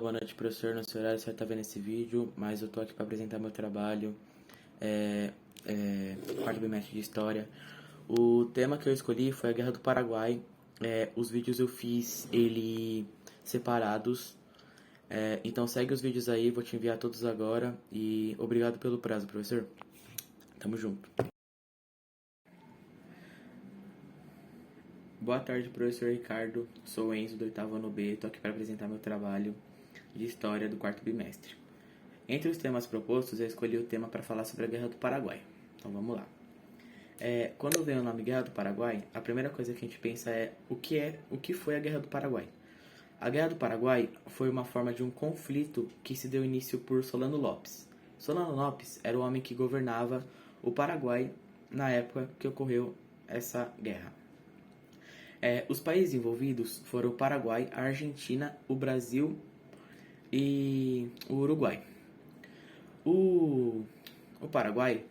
boa noite, professor. Não sei o horário que você está vendo esse vídeo, mas eu tô aqui para apresentar meu trabalho, quarto bimestre de História. O tema que eu escolhi foi a Guerra do Paraguai. Os vídeos eu fiz ele separados. Então segue os vídeos aí, vou te enviar todos agora. E obrigado pelo prazo, professor. Tamo junto. Boa tarde, professor Ricardo. Sou o Enzo do 8º ano B. Tô aqui para apresentar meu trabalho de História do quarto bimestre. Entre os temas propostos, eu escolhi o tema para falar sobre a Guerra do Paraguai. Então vamos lá. Quando vem o nome Guerra do Paraguai, a primeira coisa que a gente pensa é o que foi a Guerra do Paraguai. A Guerra do Paraguai foi uma forma de um conflito que se deu início por Solano Lopes. Solano Lopes era o homem que governava o Paraguai na época que ocorreu essa guerra. Os países envolvidos foram o Paraguai, a Argentina, o Brasil e o Uruguai. O Paraguai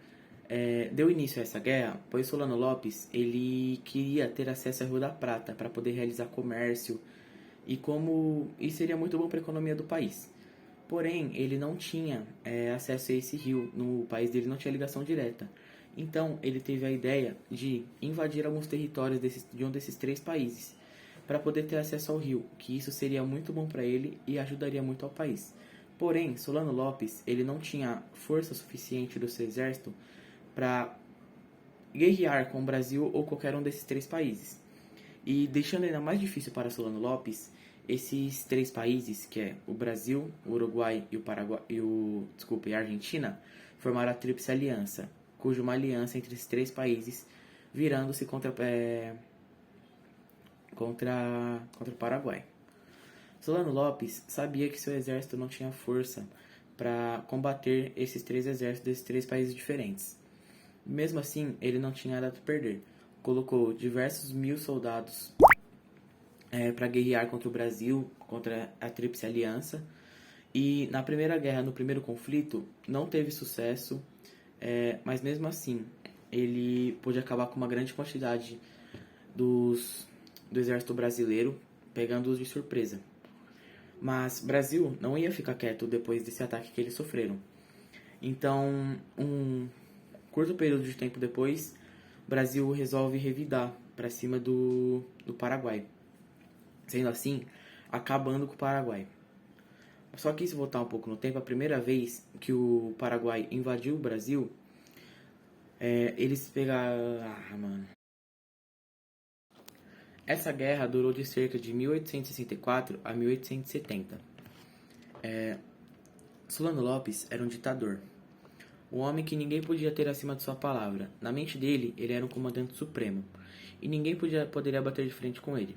deu início a essa guerra, pois Solano Lopes ele queria ter acesso ao Rio da Prata para poder realizar comércio e como isso seria muito bom para a economia do país. Porém, ele não tinha acesso a esse rio, no país dele não tinha ligação direta. Então, ele teve a ideia de invadir alguns territórios de um desses três países para poder ter acesso ao rio, que isso seria muito bom para ele e ajudaria muito ao país. Porém, Solano Lopes ele não tinha força suficiente do seu exército para guerrear com o Brasil ou qualquer um desses três países. E deixando ainda mais difícil para Solano Lopes, esses três países, que é o Brasil, o Uruguai e a Argentina, formaram a Tríplice Aliança, cuja uma aliança entre esses três países virando-se contra o Paraguai. Solano Lopes sabia que seu exército não tinha força para combater esses três exércitos desses três países diferentes. Mesmo assim, ele não tinha nada a perder. Colocou diversos mil soldados para guerrear contra o Brasil, contra a Tríplice Aliança. E na primeira guerra, no primeiro conflito, não teve sucesso, mas mesmo assim, ele pôde acabar com uma grande quantidade do exército brasileiro, pegando-os de surpresa. Mas Brasil não ia ficar quieto depois desse ataque que eles sofreram. Então, um curto período de tempo depois, Brasil resolve revidar para cima do Paraguai. Sendo assim, acabando com o Paraguai. Só que se voltar um pouco no tempo, a primeira vez que o Paraguai invadiu o Brasil, eles pegaram... Essa guerra durou de cerca de 1864 a 1870. Solano Lopes era um ditador. Um homem que ninguém podia ter acima de sua palavra. Na mente dele, ele era um comandante supremo. E ninguém poderia bater de frente com ele.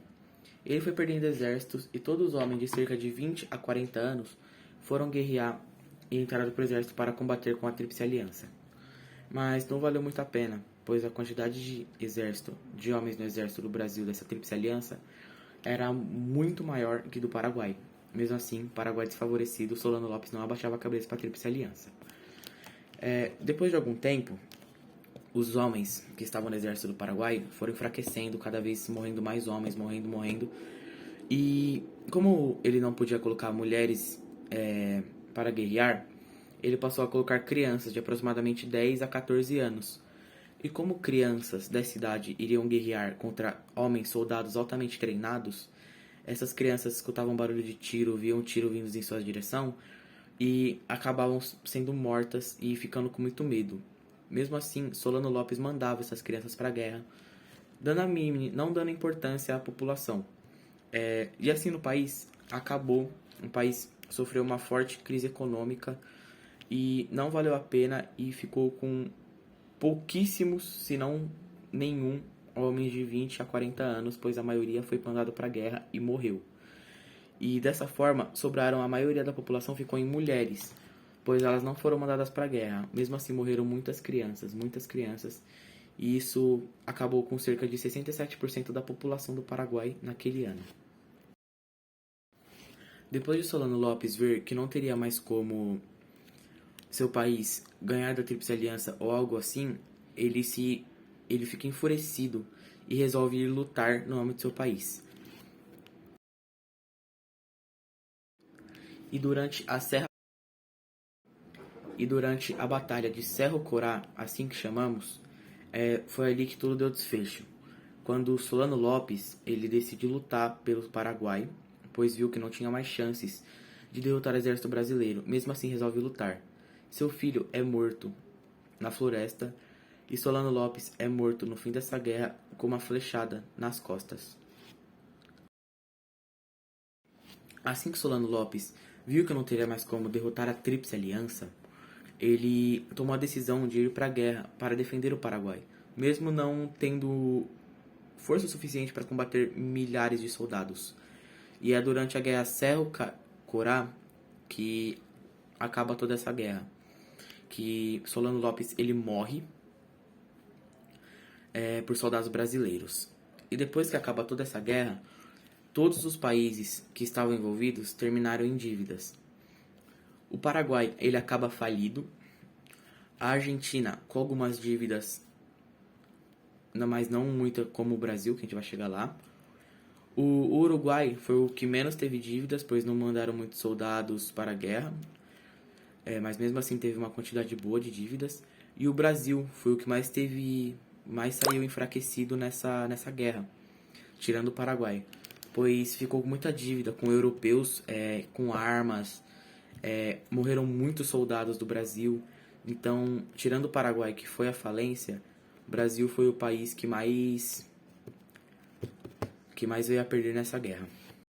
Ele foi perdendo exércitos e todos os homens de cerca de 20 a 40 anos foram guerrear e entraram para o exército para combater com a Tríplice Aliança. Mas não valeu muito a pena, pois a quantidade de homens no exército do Brasil dessa Tríplice Aliança era muito maior que do Paraguai. Mesmo assim, Paraguai desfavorecido, Solano Lopes não abaixava a cabeça para a Tríplice Aliança. Depois de algum tempo, os homens que estavam no exército do Paraguai foram enfraquecendo, cada vez morrendo mais homens, morrendo. E como ele não podia colocar mulheres para guerrear, ele passou a colocar crianças de aproximadamente 10 a 14 anos. E como crianças dessa idade iriam guerrear contra homens soldados altamente treinados, essas crianças escutavam barulho de tiro, viam tiro vindo em sua direção e acabavam sendo mortas e ficando com muito medo. Mesmo assim, Solano Lopes mandava essas crianças para a guerra, não dando importância à população. E assim no país, o país sofreu uma forte crise econômica e não valeu a pena e ficou com pouquíssimos, se não nenhum, homens de 20 a 40 anos, pois a maioria foi mandado para a guerra e morreu. E dessa forma, a maioria da população ficou em mulheres, pois elas não foram mandadas para a guerra. Mesmo assim, morreram muitas crianças, e isso acabou com cerca de 67% da população do Paraguai naquele ano. Depois de Solano Lopes ver que não teria mais como seu país ganhar da Tríplice Aliança ou algo assim, ele fica enfurecido e resolve ir lutar no nome do seu país. E durante a Serra e durante a Batalha de Cerro Corá, assim que chamamos, foi ali que tudo deu desfecho. Quando Solano Lopes ele decidiu lutar pelo Paraguai, pois viu que não tinha mais chances de derrotar o exército brasileiro, mesmo assim resolve lutar. Seu filho é morto na floresta e Solano Lopes é morto no fim dessa guerra com uma flechada nas costas. Assim que Solano Lopes viu que não teria mais como derrotar a Tríplice Aliança, ele tomou a decisão de ir para a guerra para defender o Paraguai, mesmo não tendo força suficiente para combater milhares de soldados. E é durante a Guerra Cerro Corá que acaba toda essa guerra, que Solano Lopes ele morre por soldados brasileiros. E depois que acaba toda essa guerra, todos os países que estavam envolvidos terminaram em dívidas. O Paraguai ele acaba falido, a Argentina com algumas dívidas, mas não muita como o Brasil, que a gente vai chegar lá. O Uruguai foi o que menos teve dívidas, pois não mandaram muitos soldados para a guerra, mas mesmo assim teve uma quantidade boa de dívidas. E o Brasil foi o que mais saiu enfraquecido nessa guerra, tirando o Paraguai, pois ficou com muita dívida com europeus, com armas, morreram muitos soldados do Brasil. Então, tirando o Paraguai, que foi a falência, o Brasil foi o país que mais veio a perder nessa guerra.